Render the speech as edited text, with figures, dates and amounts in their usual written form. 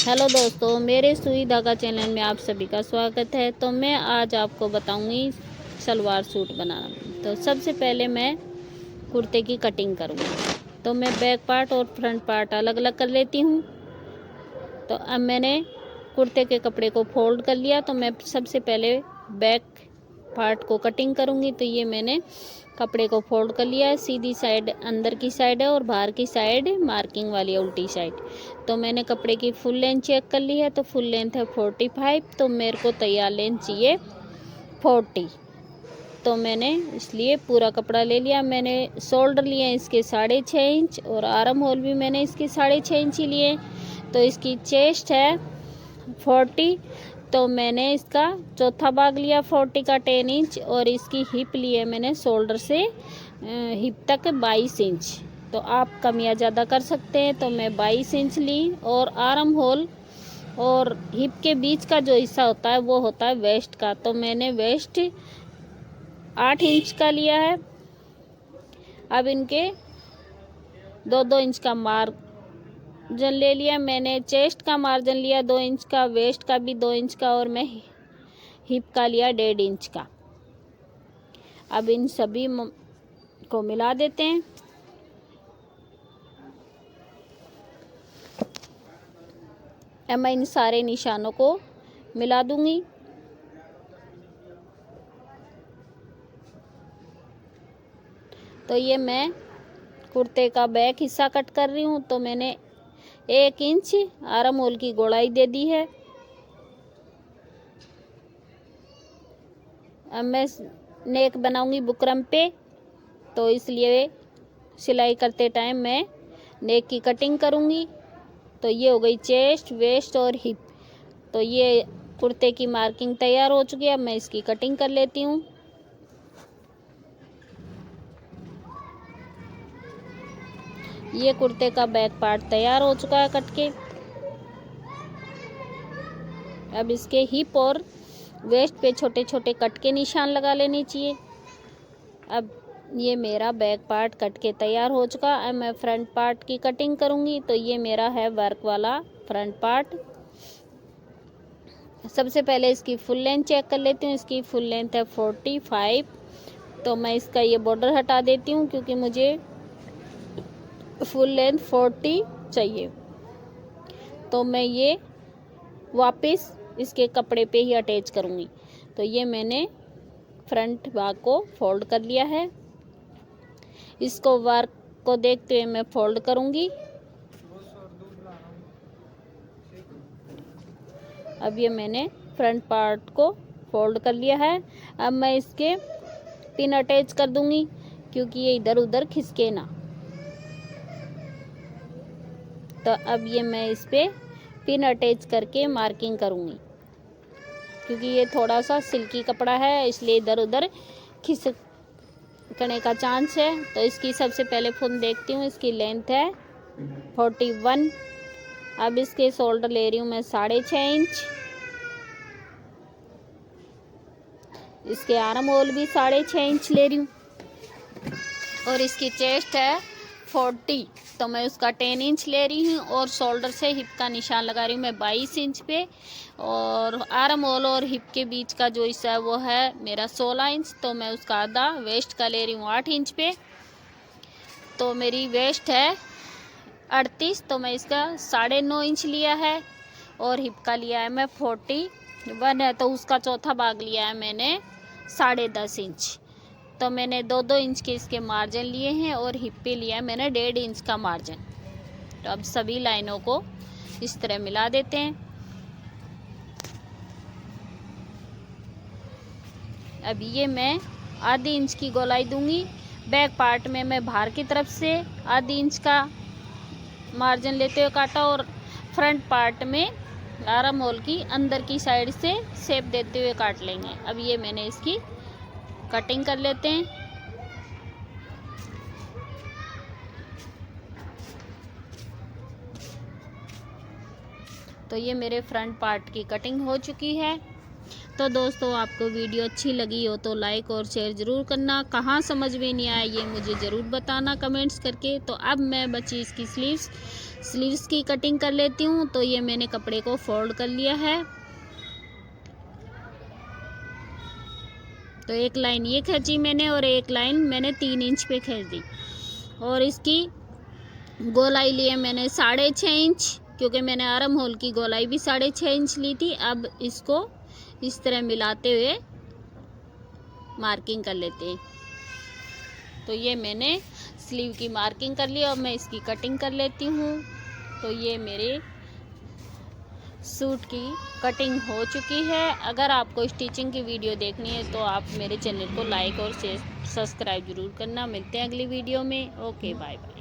Hello दोस्तों, मेरे सुई धागा चैनल में आप सभी का स्वागत है। तो मैं आज आपको बताऊंगी सलवार सूट बनाना। तो सबसे पहले मैं कुर्ते की कटिंग करूंगी। तो मैं बैक पार्ट और फ्रंट पार्ट अलग अलग कर लेती हूं। तो अब मैंने कुर्ते के कपड़े को फोल्ड कर लिया। तो मैं सबसे पहले बैक पार्ट को कटिंग करूंगी। तो ये मैंने कपड़े को फोल्ड कर लिया है। सीधी साइड अंदर की साइड है और बाहर की साइड मार्किंग वाली उल्टी साइड। तो मैंने कपड़े की फुल लेंथ चेक कर ली है। तो फुल लेंथ है 45। तो मेरे को तैयार लेंथ चाहिए 40। तो मैंने इसलिए पूरा कपड़ा ले लिया। मैंने शोल्डर लिए इसके 6.5 इंच और आर्म होल भी मैंने इसके 6.5 इंच ही लिए। तो इसकी चेस्ट है 40। तो मैंने इसका चौथा भाग लिया 40 का 10 इंच और इसकी हिप ली है मैंने शोल्डर से हिप तक 22 इंच। तो आप कम या ज़्यादा कर सकते हैं। तो मैं 22 इंच ली। और आर्म होल और हिप के बीच का जो हिस्सा होता है वो होता है वेस्ट का। तो मैंने वेस्ट 8 इंच का लिया है। अब इनके 2-2 इंच का मार्जिन ले लिया। मैंने चेस्ट का मार्जिन लिया 2 इंच का, वेस्ट का भी 2 इंच का और मैं हिप का लिया 1.5 इंच का। अब इन सभी को मिला देते हैं। अब मैं इन सारे निशानों को मिला दूंगी। तो ये मैं कुर्ते का बैक हिस्सा कट कर रही हूँ। तो मैंने 1 इंच आर्म होल की गोलाई दे दी है। अब मैं नेक बनाऊंगी बुकरम पे। तो इसलिए सिलाई करते टाइम मैं नेक की कटिंग करूंगी। तो ये हो गई चेस्ट, वेस्ट और हिप। तो ये कुर्ते की मार्किंग तैयार हो चुकी है। अब मैं इसकी कटिंग कर लेती हूँ। ये कुर्ते का बैक पार्ट तैयार हो चुका है कट के। अब इसके हिप और वेस्ट पे छोटे छोटे कट के निशान लगा लेने चाहिए। अब ये मेरा बैक पार्ट कट के तैयार हो चुका। अब मैं फ्रंट पार्ट की कटिंग करूँगी। तो ये मेरा है वर्क वाला फ्रंट पार्ट। सबसे पहले इसकी फुल लेंथ चेक कर लेती हूँ। इसकी फुल लेंथ है 45। तो मैं इसका ये बॉर्डर हटा देती हूँ क्योंकि मुझे फुल लेंथ 40 चाहिए। तो मैं ये वापस इसके कपड़े पे ही अटैच करूँगी। तो ये मैंने फ्रंट भाग को फोल्ड कर लिया है। इसको वर्क को देखते हुए मैं फोल्ड करूँगी। अब ये मैंने फ्रंट पार्ट को फोल्ड कर लिया है। अब मैं इसके पिन अटैच कर दूँगी क्योंकि ये इधर उधर खिसके ना। तो अब ये मैं इस पे पिन अटैच करके मार्किंग करूँगी क्योंकि ये थोड़ा सा सिल्की कपड़ा है इसलिए इधर उधर खिसकने का चांस है। तो इसकी सबसे पहले फुल देखती हूँ। इसकी लेंथ है 41। अब इसके शोल्डर ले रही हूँ मैं 6.5 इंच। इसके आर्म होल भी 6.5 इंच ले रही हूँ और इसकी चेस्ट है 40। तो मैं उसका 10 इंच ले रही हूँ और शोल्डर से हिप का निशान लगा रही हूँ मैं 22 इंच पे। और आर्म होल और हिप के बीच का जो हिस्सा है वो है मेरा 16 इंच। तो मैं उसका आधा वेस्ट का ले रही हूँ 8 इंच पे। तो मेरी वेस्ट है 38। तो मैं इसका 9.5 इंच लिया है और हिप का लिया है मैं 41 है। तो उसका चौथा भाग लिया है मैंने 10.5 इंच। तो मैंने 2-2 इंच के इसके मार्जिन लिए हैं और हिप पे लिया है मैंने 1.5 इंच का मार्जिन। तो अब सभी लाइनों को इस तरह मिला देते हैं। अब ये मैं आधी इंच की गोलाई दूंगी। बैक पार्ट में मैं बाहर की तरफ से आधी इंच का मार्जिन लेते हुए काटा और फ्रंट पार्ट में आर्म होल की अंदर की साइड से शेप देते हुए काट लेंगे। अब ये मैंने इसकी कटिंग कर लेते हैं। तो ये मेरे फ्रंट पार्ट की कटिंग हो चुकी है। तो दोस्तों आपको वीडियो अच्छी लगी हो तो लाइक और शेयर ज़रूर करना। कहाँ समझ में नहीं आया ये मुझे ज़रूर बताना कमेंट्स करके। तो अब मैं बची इसकी स्लीव्स स्लीव्स की कटिंग कर लेती हूँ। तो ये मैंने कपड़े को फोल्ड कर लिया है। तो एक लाइन ये खींची मैंने और एक लाइन मैंने 3 इंच पे खींच दी। और इसकी गोलाई लिए मैंने 6.5 इंच, क्योंकि मैंने आर्म होल की गोलाई भी 6.5 इंच ली थी। अब इसको इस तरह मिलाते हुए मार्किंग कर लेते हैं। तो ये मैंने स्लीव की मार्किंग कर ली और मैं इसकी कटिंग कर लेती हूँ। तो ये मेरे सूट की कटिंग हो चुकी है। अगर आपको स्टिचिंग की वीडियो देखनी है तो आप मेरे चैनल को लाइक और सब्सक्राइब ज़रूर करना। मिलते हैं अगली वीडियो में। Okay, bye bye.